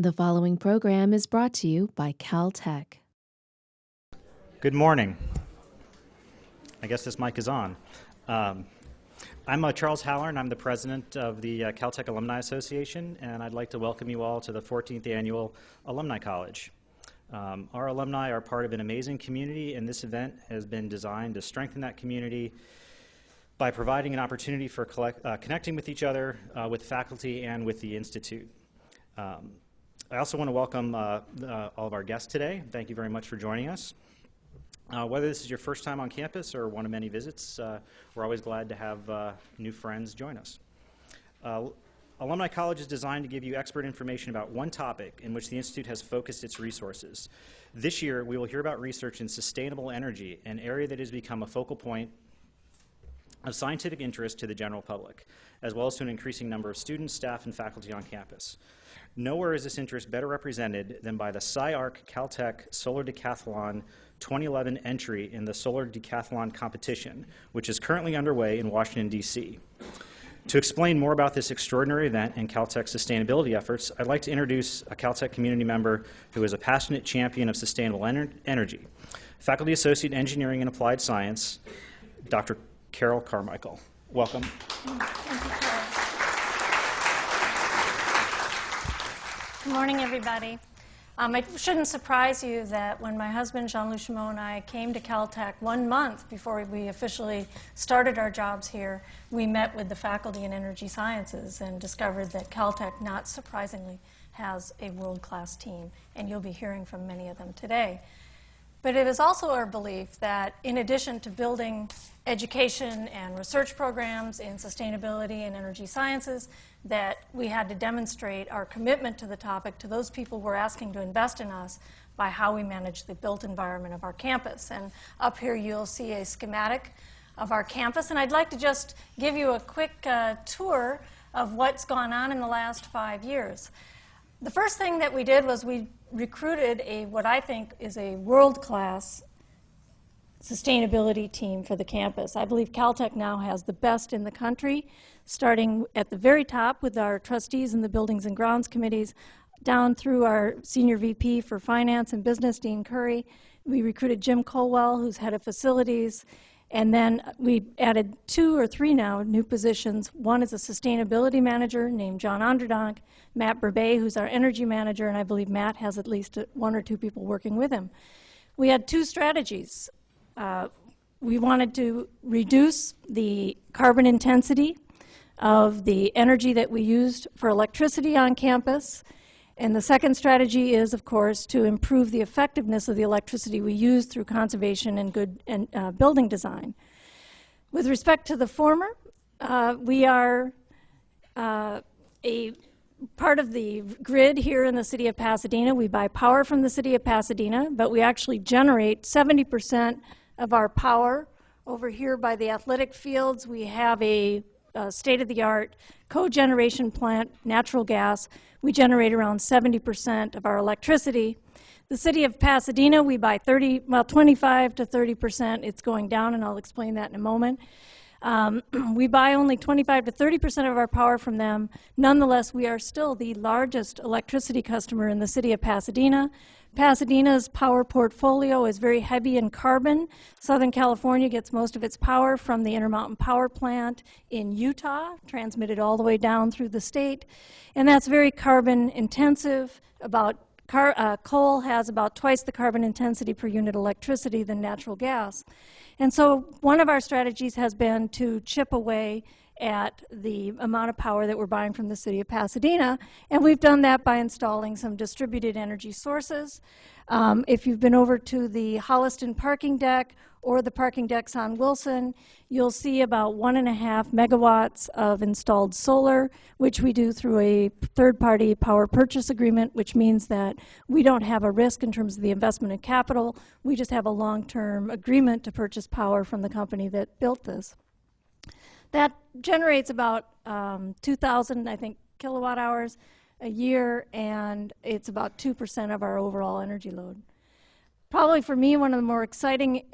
The following program is brought to you by Caltech. Good morning. I guess this mic is on. I'm Charles Haller, and I'm the president of the Caltech Alumni Association, and I'd like to welcome you all to the 14th Annual Alumni College. Our alumni are part of an amazing community, and this event has been designed to strengthen that community by providing an opportunity for connecting with each other, with faculty, and with the Institute. I also want to welcome all of our guests today. Thank you very much for joining us. Whether this is your first time on campus or one of many visits, we're always glad to have new friends join us. Alumni College is designed to give you expert information about one topic in which the Institute has focused its resources. This year, we will hear about research in sustainable energy, an area that has become a focal point of scientific interest to the general public, as well as to an increasing number of students, staff, and faculty on campus. Nowhere is this interest better represented than by the SciArc Caltech Solar Decathlon 2011 entry in the Solar Decathlon competition, which is currently underway in Washington, D.C. To explain more about this extraordinary event and Caltech's sustainability efforts, I'd like to introduce a Caltech community member who is a passionate champion of sustainable energy, Faculty Associate in Engineering and Applied Science, Dr. Carol Carmichael. Welcome. Good morning, everybody. It shouldn't surprise you that when my husband, Jean-Luc Chameau, and I came to Caltech 1 month before we officially started our jobs here, we met with the faculty in energy sciences and discovered that Caltech, not surprisingly, has a world-class team, and you'll be hearing from many of them today. But it is also our belief that in addition to building education and research programs in sustainability and energy sciences, that we had to demonstrate our commitment to the topic to those people we're asking to invest in us by how we manage the built environment of our campus. And up here you'll see a schematic of our campus, and I'd like to just give you a quick tour of what's gone on in the last 5 years. The first thing that we did was we recruited what I think is a world-class sustainability team for the campus. I believe Caltech now has the best in the country, starting at the very top with our trustees in the Buildings and Grounds Committees, down through our Senior VP for Finance and Business, Dean Curry. We recruited Jim Colwell, who's head of facilities, and then we added 2 or 3 now new positions. One is a sustainability manager named John Onderdonk, Matt Burbet, who's our energy manager, and I believe Matt has at least 1 or 2 people working with him. We had 2 strategies. We wanted to reduce the carbon intensity of the energy that we used for electricity on campus. And the second strategy is, of course, to improve the effectiveness of the electricity we use through conservation and good building design. With respect to the former, we are a part of the grid here in the city of Pasadena. We buy power from the city of Pasadena, but we actually generate 70% of our power over here by the athletic fields. We have a state-of-the-art cogeneration plant, natural gas. We generate around 70% of our electricity. The city of Pasadena, we buy 25 to 30%. It's going down, and I'll explain that in a moment. We buy only 25 to 30% of our power from them. Nonetheless, we are still the largest electricity customer in the city of Pasadena. Pasadena's power portfolio is very heavy in carbon. Southern California gets most of its power from the Intermountain Power Plant in Utah, transmitted all the way down through the state. And that's very carbon intensive. Coal has about twice the carbon intensity per unit electricity than natural gas. And so one of our strategies has been to chip away at the amount of power that we're buying from the city of Pasadena, and we've done that by installing some distributed energy sources. If you've been over to the Holliston parking deck or the parking decks on Wilson, you'll see about 1.5 megawatts of installed solar, which we do through a third-party power purchase agreement, which means that we don't have a risk in terms of the investment in capital. We just have a long-term agreement to purchase power from the company that built this. That generates about 2,000, I think, kilowatt hours a year, and it's about 2% of our overall energy load. Probably for me, one of the more exciting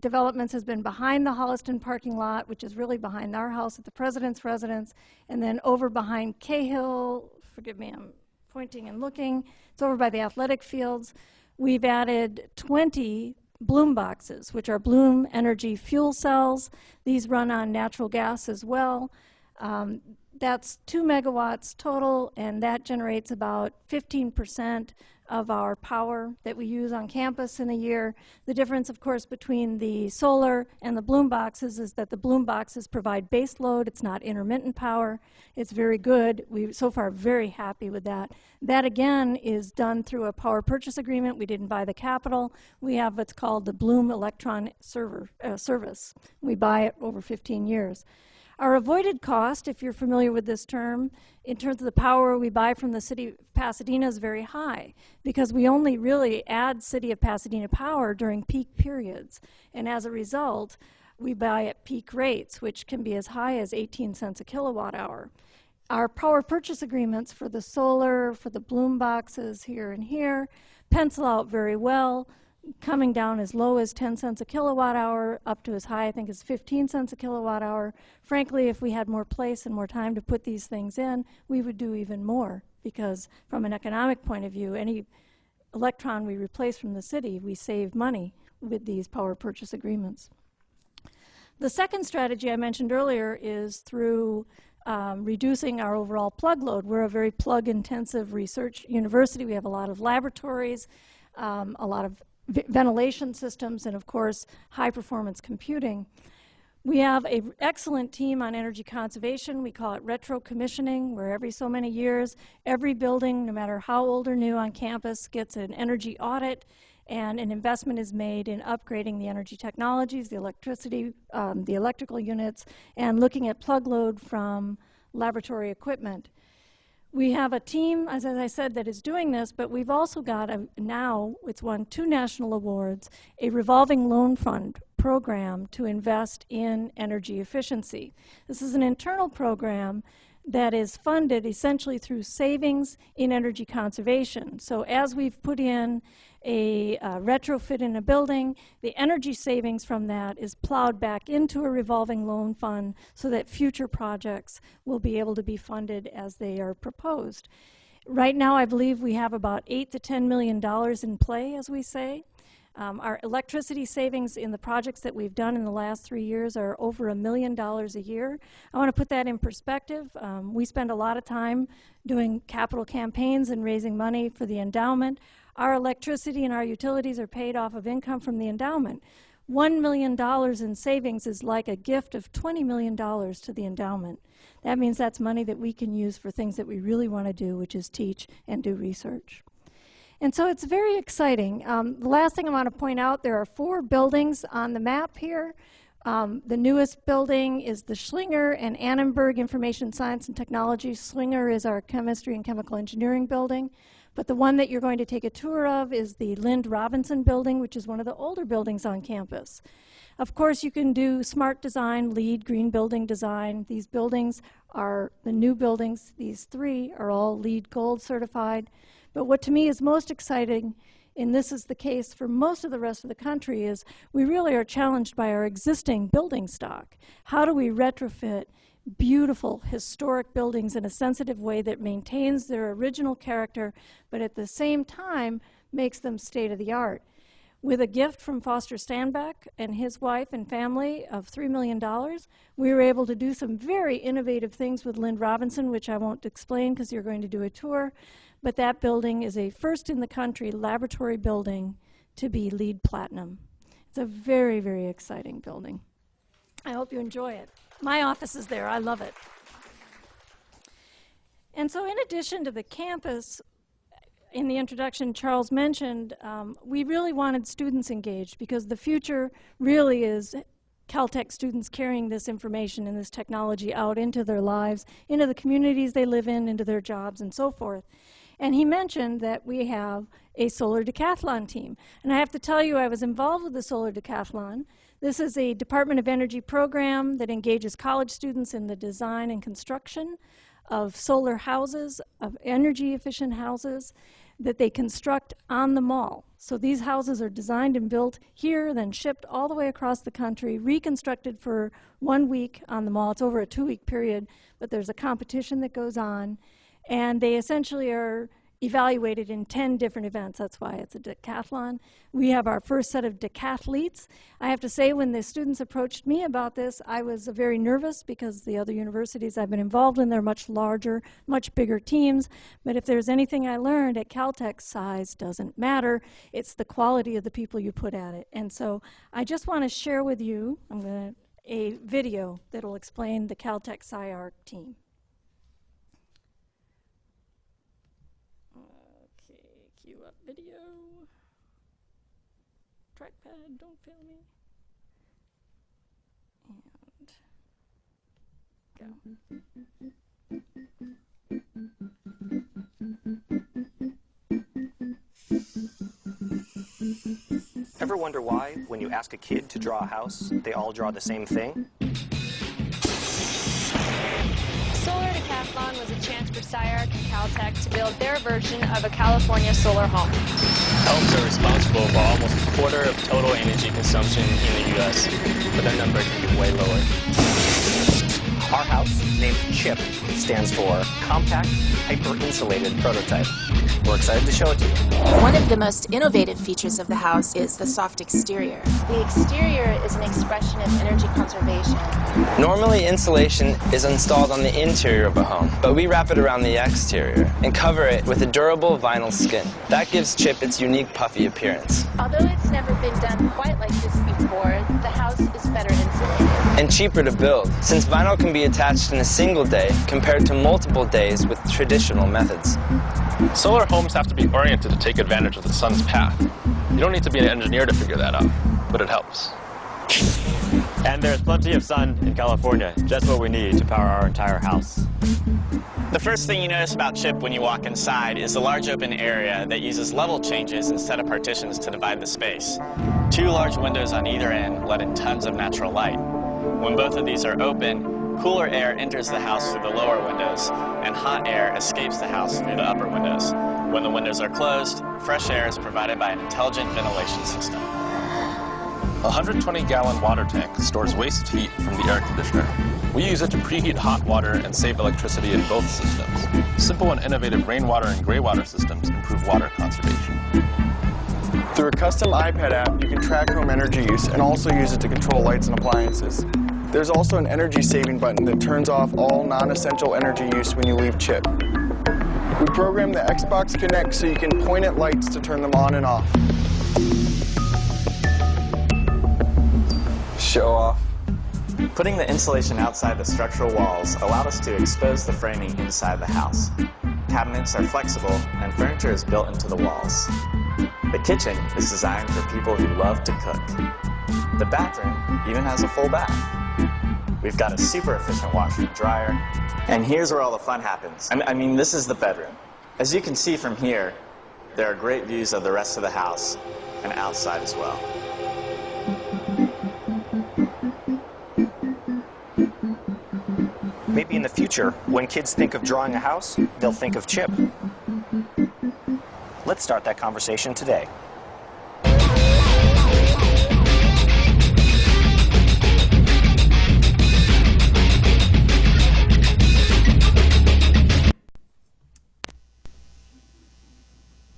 developments has been behind the Holliston parking lot, which is really behind our house at the President's residence, and then over behind Cahill, forgive me, I'm pointing and looking. It's over by the athletic fields. We've added 20 Bloom boxes, which are Bloom Energy fuel cells. These run on natural gas as well. That's 2 megawatts total, and that generates about 15% of our power that we use on campus in a year. The difference, of course, between the solar and the Bloom boxes is that the Bloom boxes provide base load. It's not intermittent power. It's very good. We're so far very happy with that. That, again, is done through a power purchase agreement. We didn't buy the capital. We have what's called the Bloom Electron Service. We buy it over 15 years. Our avoided cost, if you're familiar with this term, in terms of the power we buy from the city of Pasadena is very high because we only really add city of Pasadena power during peak periods. And as a result, we buy at peak rates, which can be as high as 18 cents a kilowatt hour. Our power purchase agreements for the solar, for the Bloom boxes here and here, pencil out very well, coming down as low as 10 cents a kilowatt hour up to as high, I think, as 15 cents a kilowatt hour. Frankly, if we had more place and more time to put these things in, we would do even more because from an economic point of view, any electron we replace from the city, we save money with these power purchase agreements. The second strategy I mentioned earlier is through reducing our overall plug load. We're a very plug-intensive research university. We have a lot of laboratories, a lot of ventilation systems, and of course high performance computing. We have an excellent team on energy conservation. We call it retro commissioning, where every so many years the building, no matter how old or new on campus, gets an energy audit and an investment is made in upgrading the energy technologies, the electricity, the electrical units, and looking at plug load from laboratory equipment. We have a team, as I said, that is doing this, but we've also got now, it's won 2 national awards, a revolving loan fund program to invest in energy efficiency. This is an internal program that is funded essentially through savings in energy conservation. So as we've put in a retrofit in a building, the energy savings from that is plowed back into a revolving loan fund so that future projects will be able to be funded as they are proposed. Right now, I believe we have about $8 to $10 million in play, as we say. Our electricity savings in the projects that we've done in the last 3 years are over $1 million a year. I want to put that in perspective. We spend a lot of time doing capital campaigns and raising money for the endowment. Our electricity and our utilities are paid off of income from the endowment. $1 million in savings is like a gift of $20 million to the endowment. That means that's money that we can use for things that we really want to do, which is teach and do research. And so it's very exciting. The last thing I want to point out, there are 4 buildings on the map here. The newest building is the Schlinger and Annenberg Information Science and Technology. Schlinger is our chemistry and chemical engineering building. But the one that you're going to take a tour of is the Lind Robinson building, which is one of the older buildings on campus. Of course, you can do smart design, LEED, green building design. These buildings are the new buildings. These 3 are all LEED Gold certified. But what to me is most exciting, and this is the case for most of the rest of the country, is we really are challenged by our existing building stock. How do we retrofit beautiful historic buildings in a sensitive way that maintains their original character, but at the same time makes them state-of-the-art? With a gift from Foster Standbeck and his wife and family of $3 million, we were able to do some very innovative things with Lind Robinson, which I won't explain because you're going to do a tour. But that building is a first-in-the-country laboratory building to be LEED Platinum. It's a very, very exciting building. I hope you enjoy it. My office is there. I love it. And so in addition to the campus, in the introduction, Charles mentioned, we really wanted students engaged because the future really is Caltech students carrying this information and this technology out into their lives, into the communities they live in, into their jobs, and so forth. And he mentioned that we have a solar decathlon team. And I have to tell you, I was involved with the solar decathlon. This is a Department of Energy program that engages college students in the design and construction of solar houses, of energy-efficient houses that they construct on the mall. So these houses are designed and built here, then shipped all the way across the country, reconstructed for 1 week on the mall. It's over a 2-week period, but there's a competition that goes on. And they essentially are evaluated in 10 different events. That's why it's a decathlon. We have our first set of decathletes. I have to say, when the students approached me about this, I was very nervous because the other universities I've been involved in, they're much larger, much bigger teams. But if there's anything I learned at Caltech, size doesn't matter. It's the quality of the people you put at it. And so I just want to share with you, a video that will explain the Caltech SciArc team. Cue up video. Trackpad, don't fail me. And go. Ever wonder why, when you ask a kid to draw a house, they all draw the same thing? Solar Decathlon was a chance for SciArc and Caltech to build their version of a California solar home. Homes are responsible for almost a quarter of total energy consumption in the U.S., but that number can be way lower. Our house, named CHIP, stands for Compact Hyper-Insulated Prototype. We're excited to show it to you. One of the most innovative features of the house is the soft exterior. The exterior is an expression of energy conservation. Normally, insulation is installed on the interior of a home, but we wrap it around the exterior and cover it with a durable vinyl skin. That gives CHIP its unique puffy appearance. Although it's never been done quite like this before, the house is better insulated. And cheaper to build, since vinyl can be attached in a single day compared to multiple days with traditional methods. Solar homes have to be oriented to take advantage of the sun's path. You don't need to be an engineer to figure that out, but it helps. And there's plenty of sun in California, just what we need to power our entire house. The first thing you notice about CHIP when you walk inside is the large open area that uses level changes instead of partitions to divide the space. 2 large windows on either end let in tons of natural light. When both of these are open, cooler air enters the house through the lower windows, and hot air escapes the house through the upper windows. When the windows are closed, fresh air is provided by an intelligent ventilation system. A 120-gallon water tank stores waste heat from the air conditioner. We use it to preheat hot water and save electricity in both systems. Simple and innovative rainwater and gray water systems improve water conservation. Through a custom iPad app, you can track home energy use and also use it to control lights and appliances. There's also an energy saving button that turns off all non-essential energy use when you leave CHIP. We programmed the Xbox Connect so you can point at lights to turn them on and off. Show off. Putting the insulation outside the structural walls allowed us to expose the framing inside the house. Cabinets are flexible and furniture is built into the walls. The kitchen is designed for people who love to cook. The bathroom even has a full bath. We've got a super efficient washer and dryer. And here's where all the fun happens. I mean, this is the bedroom. As you can see from here, there are great views of the rest of the house and outside as well. Maybe in the future, when kids think of drawing a house, they'll think of CHIP. Let's start that conversation today.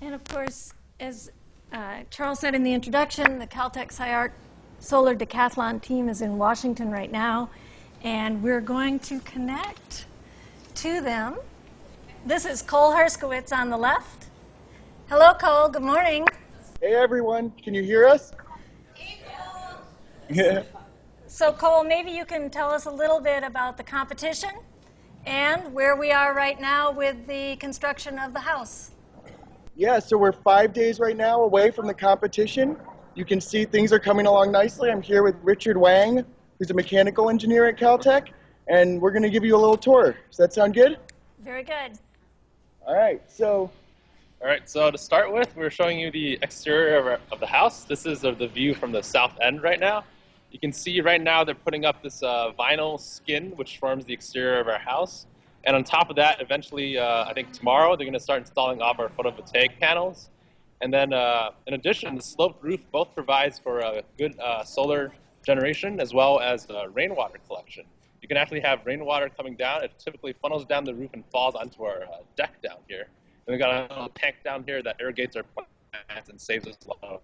And of course, as Charles said in the introduction, the Caltech SciArc Solar Decathlon team is in Washington right now, and we're going to connect to them. This is Cole Herskowitz on the left. Hello, Cole. Good morning. Hey, everyone. Can you hear us? Yeah. So, Cole, maybe you can tell us a little bit about the competition and where we are right now with the construction of the house. Yeah, so we're 5 days right now away from the competition. You can see things are coming along nicely. I'm here with Richard Wang, who's a mechanical engineer at Caltech, and we're going to give you a little tour. Does that sound good? Very good. All right, so to start with, we're showing you the exterior of the house. This is the view from the south end right now. You can see right now they're putting up this vinyl skin, which forms the exterior of our house. And on top of that, eventually, I think tomorrow, they're going to start installing off our photovoltaic panels. And then, in addition, the sloped roof both provides for a good solar generation as well as rainwater collection. You can actually have rainwater coming down. It typically funnels down the roof and falls onto our deck down here. And we got a little tank down here that irrigates our plants and saves us a lot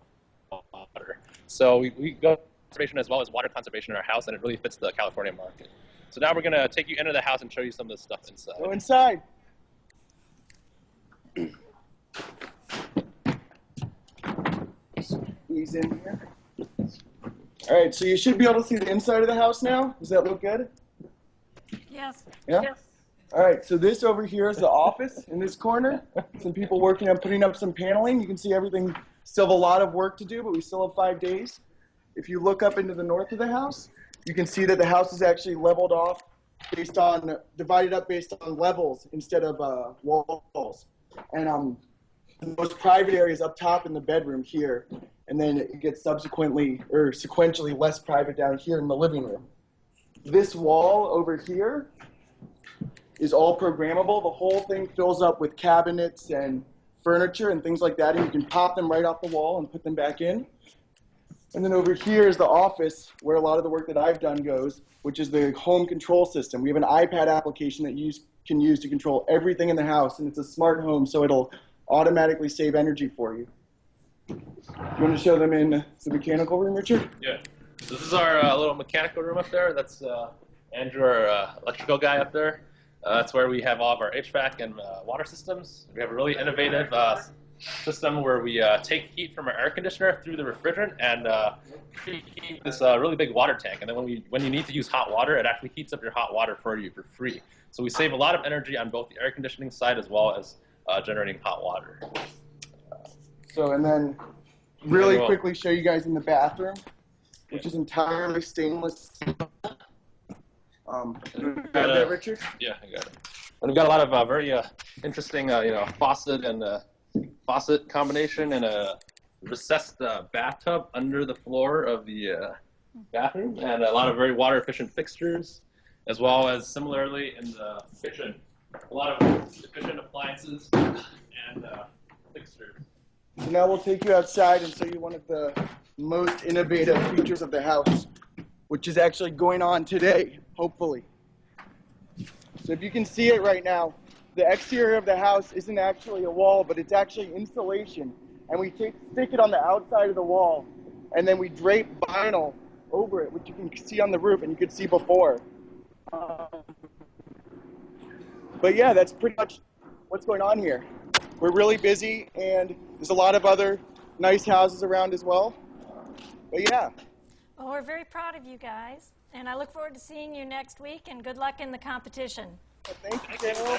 of water. So we go conservation as well as water conservation in our house, and it really fits the California market. So now we're going to take you into the house and show you some of the stuff inside. Go inside. Squeeze in here. All right, so you should be able to see the inside of the house now. Does that look good? Yes. Yeah? Yes. All right, so this over here is the office in this corner. Some people working on putting up some paneling. You can see everything, still have a lot of work to do, but we still have 5 days. If you look up into the north of the house, you can see that the house is actually leveled off based on, divided up based on levels instead of walls. And the most private area is up top in the bedroom here, and then it gets subsequently, or sequentially less private down here in the living room. This wall over here is all programmable. The whole thing fills up with cabinets and furniture and things like that, and you can pop them right off the wall and put them back in. And then over here is the office where a lot of the work that I've done goes, which is the home control system. We have an iPad application that you can use to control everything in the house, and it's a smart home, so it'll automatically save energy for you. You want to show them in the mechanical room, Richard? Yeah. So this is our little mechanical room up there. That's Andrew, our electrical guy up there. That's where we have all of our HVAC and water systems. We have a really innovative system where we take heat from our air conditioner through the refrigerant and preheat this really big water tank. And then when you need to use hot water, it actually heats up your hot water for you for free. So we save a lot of energy on both the air conditioning side as well as generating hot water. So, and then really quickly show you guys in the bathroom, which is entirely stainless. Richard? Yeah, I got it. And we've got a lot of very interesting, faucet and faucet combination and a recessed bathtub under the floor of the bathroom, and a lot of very water-efficient fixtures, as well as similarly in the kitchen, a lot of efficient appliances and fixtures. So now we'll take you outside and show you one of the most innovative features of the house, which is actually going on today, hopefully. So if you can see it right now, the exterior of the house isn't actually a wall, but it's actually insulation. And we stick it on the outside of the wall, and then we drape vinyl over it, which you can see on the roof and you could see before. But yeah, that's pretty much what's going on here. We're really busy, and there's a lot of other nice houses around as well. But yeah. Well, we're very proud of you guys, and I look forward to seeing you next week, and good luck in the competition. Thank you, Carol.